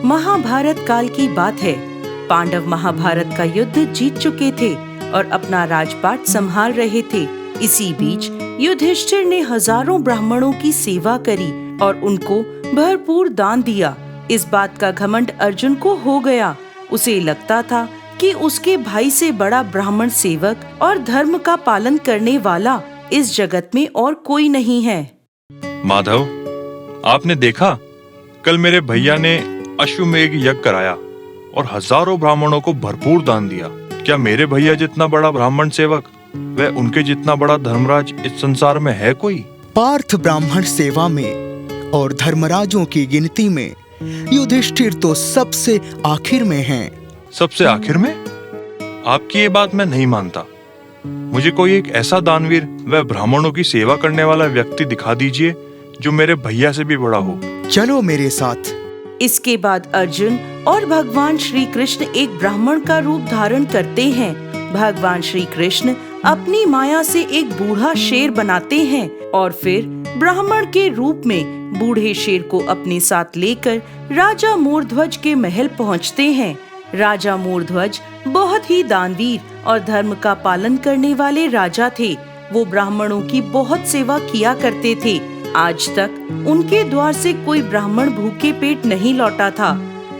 महाभारत काल की बात है। पांडव महाभारत का युद्ध जीत चुके थे और अपना राजपाट संभाल रहे थे। इसी बीच युधिष्ठिर ने हजारों ब्राह्मणों की सेवा करी और उनको भरपूर दान दिया। इस बात का घमंड अर्जुन को हो गया। उसे लगता था कि उसके भाई से बड़ा ब्राह्मण सेवक और धर्म का पालन करने वाला इस जगत में और कोई नहीं है। माधव, आपने देखा, कल मेरे भैया ने अश्वमेध यज्ञ कराया और हजारों ब्राह्मणों को भरपूर दान दिया। क्या मेरे भैया जितना बड़ा ब्राह्मण सेवक व उनके जितना बड़ा धर्मराज इस संसार में है कोई? पार्थ ब्राह्मण सेवा में और धर्मराजों की गिनती में युधिष्ठिर तो सबसे आखिर में हैं। सबसे आखिर में? आपकी ये बात मैं नहीं मानता। मुझे कोई एक ऐसा दानवीर व ब्राह्मणों की सेवा करने वाला व्यक्ति दिखा दीजिए जो मेरे भैया से भी बड़ा हो। चलो मेरे साथ। इसके बाद अर्जुन और भगवान श्री कृष्ण एक ब्राह्मण का रूप धारण करते हैं। भगवान श्री कृष्ण अपनी माया से एक बूढ़ा शेर बनाते हैं और फिर ब्राह्मण के रूप में बूढ़े शेर को अपने साथ लेकर राजा मोरध्वज के महल पहुंचते हैं। राजा मोरध्वज बहुत ही दानवीर और धर्म का पालन करने वाले राजा थे। वो ब्राह्मणों की बहुत सेवा किया करते थे। आज तक उनके द्वार से कोई ब्राह्मण भूखे पेट नहीं लौटा था।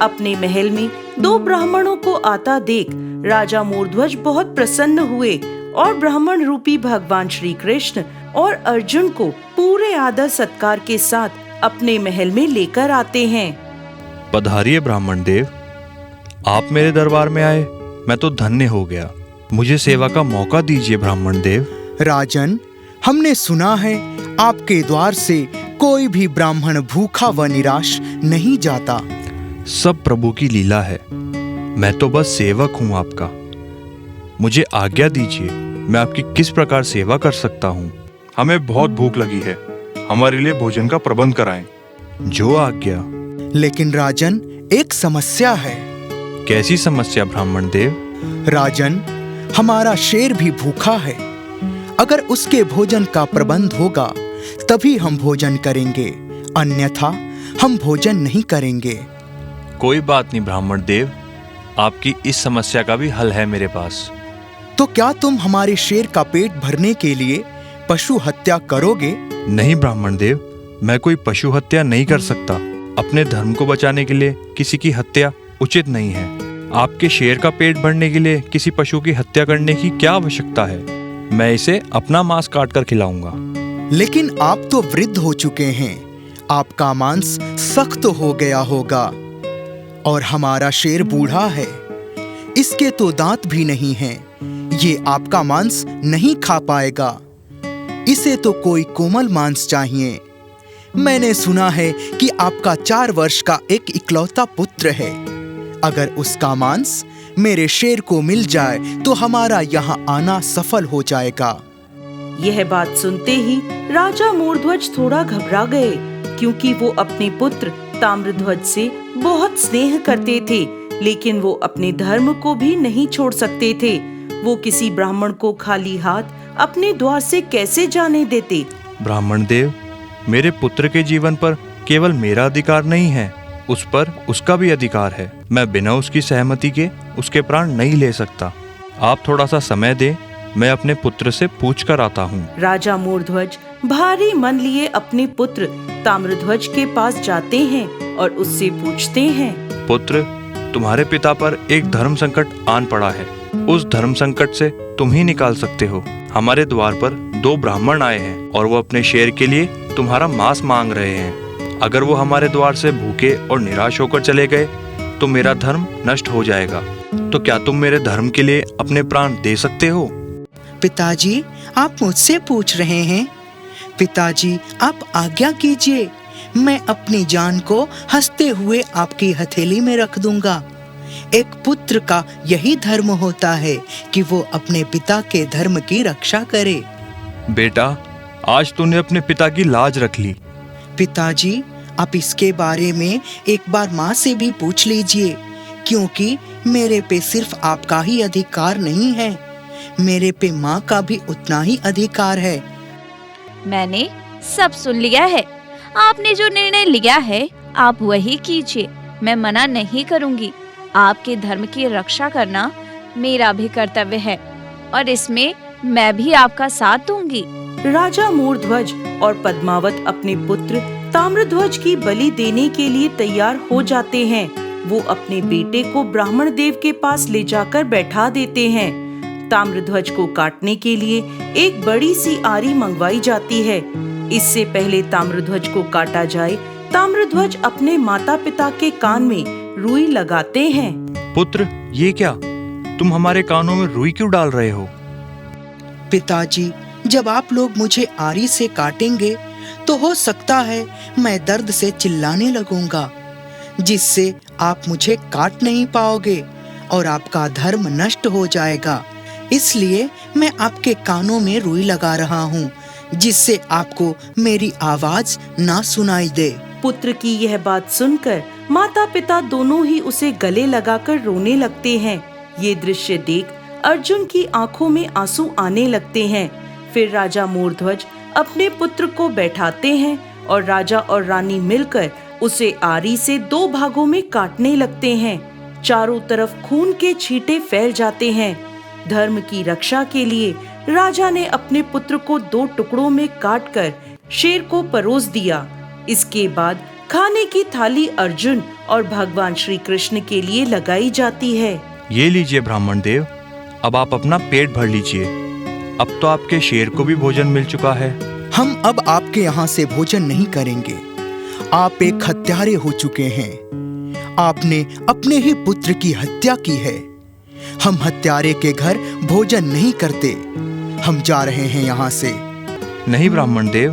अपने महल में 2 ब्राह्मणों को आता देख राजा मोरध्वज बहुत प्रसन्न हुए और ब्राह्मण रूपी भगवान श्री कृष्ण और अर्जुन को पूरे आदर सत्कार के साथ अपने महल में लेकर आते हैं। पधारिए ब्राह्मण देव, आप मेरे दरबार में आए, मैं तो धन्य हो गया। मुझे सेवा का मौका दीजिए ब्राह्मण देव। राजन, हमने सुना है आपके द्वार से कोई भी ब्राह्मण भूखा व निराश नहीं जाता। सब प्रभु की लीला है। मैं तो बस सेवक हूँ आपका। मुझे आज्ञा दीजिए, मैं आपकी किस प्रकार सेवा कर सकता हूँ? हमें बहुत भूख लगी है, हमारे लिए भोजन का प्रबंध कराएं। जो आज्ञा। लेकिन राजन, एक समस्या है। कैसी समस्या ब्राह्मण देव? राजन, हमारा शेर भी भूखा है। अगर उसके भोजन का प्रबंध होगा तभी हम भोजन करेंगे, अन्यथा हम भोजन नहीं करेंगे। कोई बात नहीं ब्राह्मण देव, आपकी इस समस्या का भी हल है मेरे पास। तो क्या तुम हमारे शेर का पेट भरने के लिए पशु हत्या करोगे? नहीं ब्राह्मण देव, मैं कोई पशु हत्या नहीं कर सकता। अपने धर्म को बचाने के लिए किसी की हत्या उचित नहीं है। आपके शेर का पेट भरने के लिए किसी पशु की हत्या करने की क्या आवश्यकता है? मैं इसे अपना मांस काट कर खिलाऊंगा। लेकिन आप तो वृद्ध हो चुके हैं, आपका मांस सख्त हो गया होगा और हमारा शेर बूढ़ा है, इसके तो दांत भी नहीं हैं। ये आपका मांस नहीं खा पाएगा। इसे तो कोई कोमल मांस चाहिए। मैंने सुना है कि आपका 4 वर्ष का एक इकलौता पुत्र है। अगर उसका मांस मेरे शेर को मिल जाए तो हमारा यहाँ आना सफल हो जाएगा। यह बात सुनते ही राजा मोरध्वज थोड़ा घबरा गए, क्योंकि वो अपने पुत्र ताम्रध्वज से बहुत स्नेह करते थे, लेकिन वो अपने धर्म को भी नहीं छोड़ सकते थे। वो किसी ब्राह्मण को खाली हाथ अपने द्वार से कैसे जाने देते? ब्राह्मण देव, मेरे पुत्र के जीवन पर केवल मेरा अधिकार नहीं है, उस पर उसका भी अधिकार है। मैं बिना उसकी सहमति के उसके प्राण नहीं ले सकता। आप थोड़ा सा समय दें, मैं अपने पुत्र से पूछ कर आता हूँ। राजा मोरध्वज भारी मन लिए अपने पुत्र ताम्रध्वज के पास जाते हैं और उससे पूछते हैं, पुत्र, तुम्हारे पिता पर एक धर्म संकट आन पड़ा है। उस धर्म संकट से तुम ही निकाल सकते हो। हमारे द्वार पर 2 ब्राह्मण आए हैं और वो अपने शेर के लिए तुम्हारा मांस मांग रहे हैं। अगर वो हमारे द्वार से भूखे और निराश होकर चले गए तो मेरा धर्म नष्ट हो जाएगा। तो क्या तुम मेरे धर्म के लिए अपने प्राण दे सकते हो? पिताजी, आप मुझसे पूछ रहे हैं? पिताजी, आप आज्ञा कीजिए, मैं अपनी जान को हंसते हुए आपकी हथेली में रख दूंगा। एक पुत्र का यही धर्म होता है कि वो अपने पिता के धर्म की रक्षा करे। बेटा, आज तूने अपने पिता की लाज रख ली। पिताजी, आप इसके बारे में एक बार माँ से भी पूछ लीजिए, क्योंकि मेरे पे सिर्फ आपका ही अधिकार नहीं है, मेरे पे माँ का भी उतना ही अधिकार है। मैंने सब सुन लिया है। आपने जो निर्णय लिया है आप वही कीजिए। मैं मना नहीं करूंगी। आपके धर्म की रक्षा करना मेरा भी कर्तव्य है और इसमें मैं भी आपका साथ दूंगी। राजा मोरध्वज और पद्मावत अपने पुत्र ताम्रध्वज की बलि देने के लिए तैयार हो जाते हैं। वो अपने बेटे को ब्राह्मण देव के पास ले जाकर बैठा देते हैं। ताम्रध्वज को काटने के लिए एक बड़ी सी आरी मंगवाई जाती है। इससे पहले ताम्रध्वज को काटा जाए, ताम्रध्वज अपने माता पिता के कान में रुई लगाते हैं। पुत्र, ये क्या? तुम हमारे कानों में रुई क्यों डाल रहे हो? पिताजी, जब आप लोग मुझे आरी से काटेंगे तो हो सकता है मैं दर्द से चिल्लाने लगूंगा, जिससे आप मुझे काट नहीं पाओगे और आपका धर्म नष्ट हो जाएगा। इसलिए मैं आपके कानों में रुई लगा रहा हूँ, जिससे आपको मेरी आवाज ना सुनाई दे। पुत्र की यह बात सुनकर माता पिता दोनों ही उसे गले लगाकर रोने लगते हैं। ये दृश्य देख अर्जुन की आंखों में आंसू आने लगते हैं। फिर राजा मोरध्वज अपने पुत्र को बैठाते हैं और राजा और रानी मिलकर उसे आरी से 2 भागों में काटने लगते हैं। चारों तरफ खून के छींटे फैल जाते हैं। धर्म की रक्षा के लिए राजा ने अपने पुत्र को 2 टुकड़ों में काटकर शेर को परोस दिया। इसके बाद खाने की थाली अर्जुन और भगवान श्री कृष्ण के लिए लगाई जाती है। ये लीजिए ब्राह्मण देव, अब आप अपना पेट भर लीजिए। अब तो आपके शेर को भी भोजन मिल चुका है। हम अब आपके यहाँ से भोजन नहीं करेंगे। आप एक हत्यारे हो चुके हैं। आपने अपने ही पुत्र की हत्या की है। हम हत्यारे के घर भोजन नहीं करते। हम जा रहे हैं यहाँ से। नहीं ब्राह्मण देव,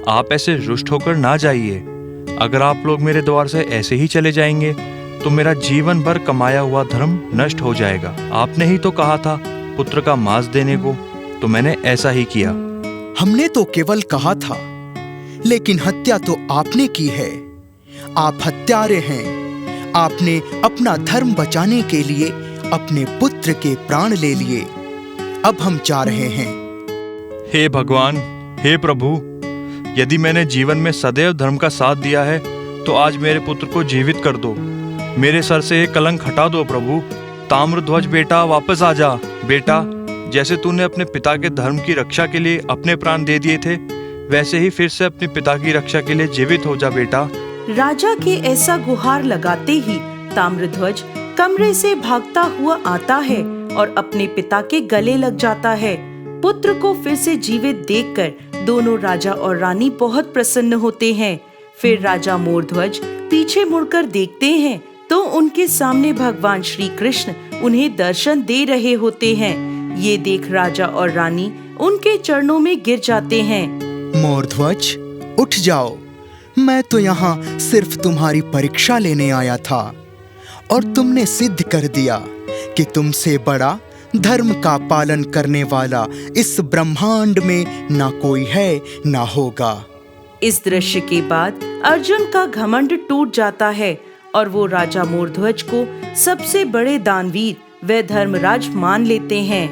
आप ऐसे रुष्ट होकर ना जाइए। अगर आप लोग मेरे द्वार से ऐसे ही चले जाएंगे तो मेरा जीवन भर कमाया हुआ धर्म नष्ट हो जाएगा। आपने ही तो कहा था पुत्र का मांस देने को, तो मैंने ऐसा ही किया। हमने तो केवल कहा था, लेकिन हत्या तो आपने की है। आप हत्यारे हैं। आपने अपना धर्म बचाने के लिए अपने पुत्र के प्राण ले लिए। अब हम जा रहे हैं। हे भगवान, हे प्रभु, यदि मैंने जीवन में सदैव धर्म का साथ दिया है तो आज मेरे पुत्र को जीवित कर दो। मेरे सर से ये कलंक हटा दो प्रभु। ताम्रध्वज बेटा, वापस आ जा। बेटा, जैसे तूने अपने पिता के धर्म की रक्षा के लिए अपने प्राण दे दिए थे, वैसे ही फिर से अपने पिता की रक्षा के लिए जीवित हो जा बेटा। राजा के ऐसा गुहार लगाते ही ताम्रध्वज कमरे से भागता हुआ आता है और अपने पिता के गले लग जाता है। पुत्र को फिर से जीवित देखकर दोनों राजा और रानी बहुत प्रसन्न होते हैं। फिर राजा मोरध्वज पीछे मुड़कर देखते हैं तो उनके सामने भगवान श्री कृष्ण उन्हें दर्शन दे रहे होते हैं। ये देख राजा और रानी उनके चरणों में गिर जाते हैं। मोरध्वज, उठ जाओ। मैं तो यहाँ सिर्फ तुम्हारी परीक्षा लेने आया था और तुमने सिद्ध कर दिया कि तुमसे बड़ा धर्म का पालन करने वाला इस ब्रह्मांड में ना कोई है ना होगा। इस दृश्य के बाद अर्जुन का घमंड टूट जाता है और वो राजा मोरध्वज को सबसे बड़े दानवीर व धर्मराज मान लेते हैं।